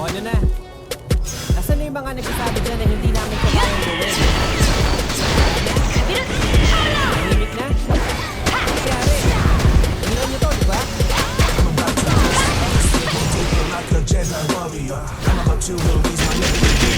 Ano na? Nasaan na yung mga nagsasabi dyan na hindi namin kayang gawin? Tahimik na? Nangyari? Tingnan niyo to, di ba? Like a Jedi warrior, I'm about to release my liberty.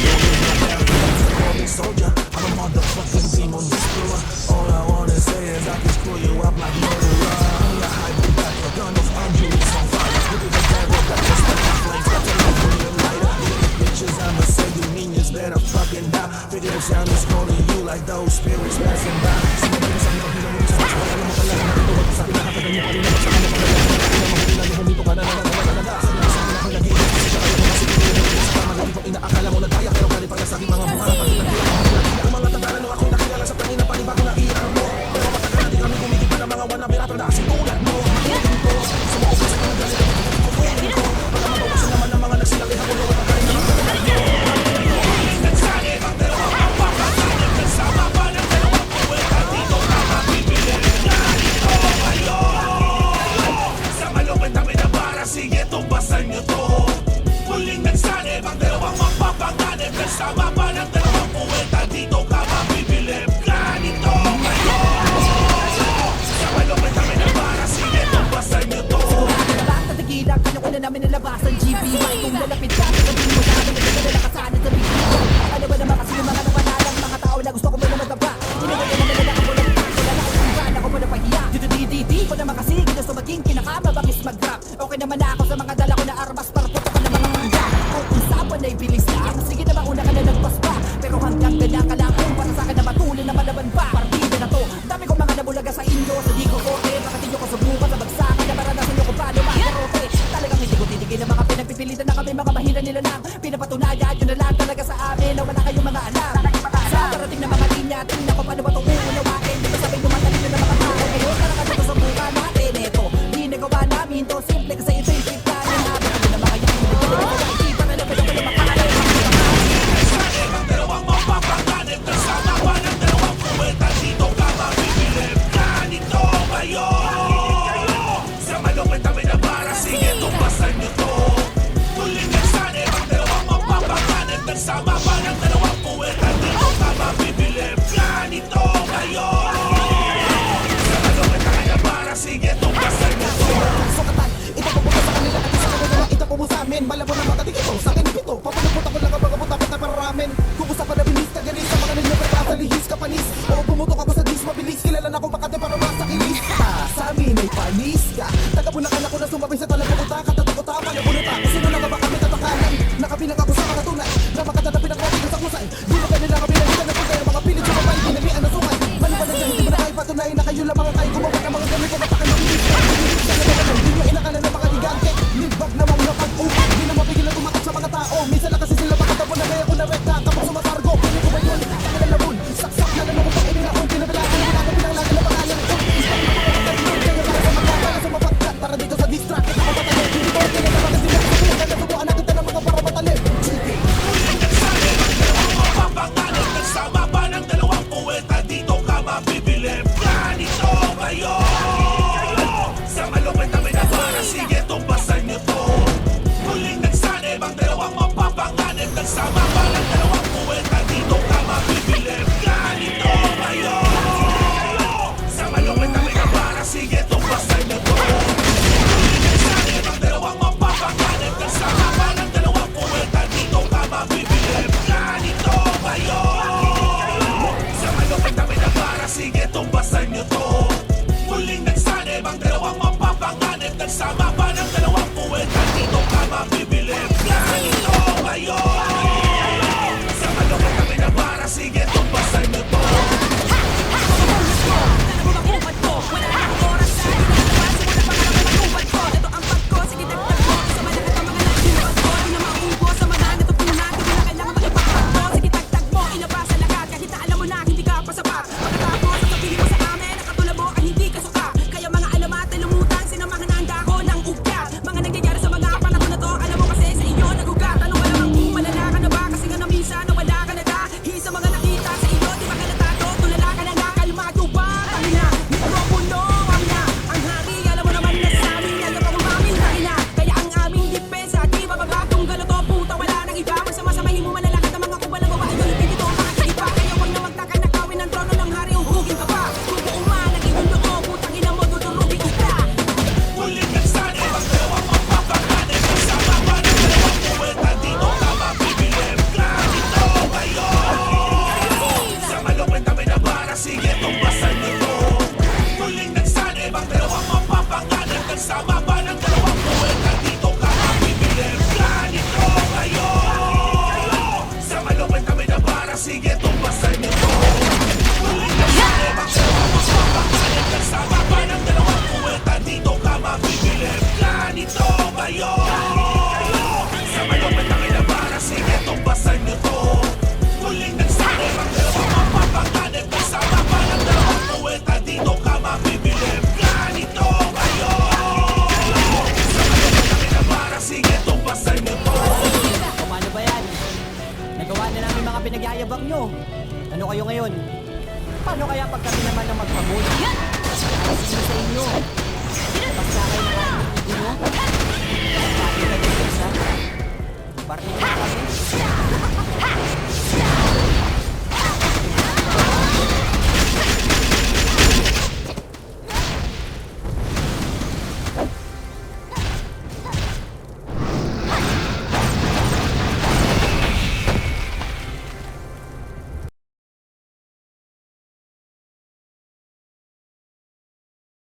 Call me soldier, I'm a motherfucking demon whisperer. All I wanna say is I can screw you up like murderer. I'm the hyper back, a gun of unruly on fire. Look at the devil that just like my flames, got to live in your lighter. Bitches, I'ma say you minions better fucking die. Figure the sound is calling you like those spirits passing by. Inaakala mo na kaya pero kali para sa aking mga mukha. Ang mga tandaan nung ako'y nakilala sa tangina pa rin bago naiiyak mo. Pero matagal di kami kumitipan ng mga wana pirata na kasing tulad mo. Kunin ko, sumuupit sa mga galit at kukunin ko. Baka mabawasan naman ng mga nagsilaki ako na wala kayo ng mga galit mo. Nagsanib ang dalawang papasanib. Nagsama pa ng dalawang puweta. Dito ka mabibili. Ganito kayo. Sa malupit na minabara, sige tumbasan nyo to. Muling nagsanib ang dalawang mapapanganib. Nagsama pa ng dalawang puweta. Dito ka mabibilib. Ganito kayo. Sa malupit na minabara, sige tumbasan nyo to. Sigurado na ba at nagilang kanya na namin nalabasan GBY kung lalapit ka sabihin mo sa akin nagdadala ka sana sa video. Ano ba naman kasi yung mga napanalang mga tao na gusto ko mo naman taba. Hinagay na naman ako lang wala na akong gana ko mo na pahiya. Dito ko naman kasi ginusto maging pinakamabangis mag-rap. Okay naman na ako sa mga dala ko na armas para puto ko na mga mangga. Kung usapan ay bilis lang, sige na mauna ka na nagpas pa. Pero hanggang ganyan ka lang kung para sa akin na matuloy na malaban pa. Partida na to, dami kong mga nabulaga sa inyo. Sa di ko kote, bakit nyo ko subukan sa bagsakan na maranasan nyo kung paano makarote. Talagang hindi ko titigil ng mga pinagpipilitan na kami mga mahina nila lang. Pinapatunayan yun na lang talaga sa amin na wala kayong mga alam. Sa parating na mga linya, tingnan ko paano ba itong uunawain. Di ba sabi tumatalin nyo na mga tao ngayon, para ka dito sa buka natin. Ito, di nagawa namin to, simple kasi ito yung trip namin. Habit ko na mga yakin, hindi ko na nakikita na lang, pero ko na makakalay. Nagsanib ang dalawang mapapanganib. Nagsama pa ng dalawang puweta. Dito ka mabibilib. Ganito kayo. Sa malupit na minabara, sige tumbasan nyo to. Muling nagsanib ang dalawang mapapanganib. Nagsama pa ng dalawang puweta. Dito ka mabibilib. Ganito kayo. Sa malupit na minabara, sige tumbasan nyo to. Sukatan, ito pupunta sa kanila at isa ko na ito po sa amin. Malabo na matatig ito, sa akin ito. Papunapot ako lang ang pagkapunta na para ramen. Kung usapan na bilis ka galis, sa mga ninyo pero sa lihis ka panis. O pumutok ako sa dis, mabilis, kilala na akong makate para masakilis. Sa amin ay panis ka. Tagabunakan ako na sumabay sa talapukuta. Katatakot ako, malabunot ako. Sino na ba kami tatakalan? Nakabilang ako sa mga tunay. Na makatanapi ng kwati sa kusay. Di mo kanila kabilangitan na punta yung mga pilit sa babae. Pinalian na sungay. Manupan na dyan, hindi mo na kayo patunay na kayo lang mga kayo. Gumawa ng mga gamit ko matakan ng bilis. Hindi nyo inakala ng mga ligante. Libag na mga pag-upag. Di na mapigil na tumatak sa mga tao. Minsan lang kasi sila makatapon na kaya ko na rekta. Kapag sumatargo, pili ko ba yun? Tangan na labun, saksak na lang ako pang iminakon. Pinabilaan na mga pinanglagan na pangalan ko. Kaya para sa magkakala sa mapagkat. Para dito sa distract, ako patalim. Hindi ko rin na mga sila. Kaya nasubukan natin ng mga para matalim. Muling nagsanib ang dalawang mapapanganib. Nagsama pa ng dalawang puweta. Dito ka mabibilib. Ganito kayo. Sa malupit na minabara, sige tumbasan nyo to. Muling nagsanib ang dalawang mapapanganib. Nagsama pa ng dalawang puweta. Dito ka mabibilib. Ganito kayo. Sa malupit na minabara, sige tumbasan nyo to. Muling nagsanib ang dalawang mapapanganib. Nagsama pa ng dalawang puweta. Dito ka mabibilib. Ganito kayo. Sa malupit na minabara, sige tumbasan nyo to. Muling nagsanib ang dalawang mapapanganib. Nagsama pa ng dalawang puweta. Dito ka mabibilib. Ganito kayo. Sa malupit na minabara, sige tumbasan nyo to. Kahit na alam mo na hindi ka pa sapat. Pagkatapos, sasabihin mo sa amin, nakatulabo ay hindi ka suka. yabang nyo. Ano kayo ngayon? Paano kaya pag kami naman ang magpamuli?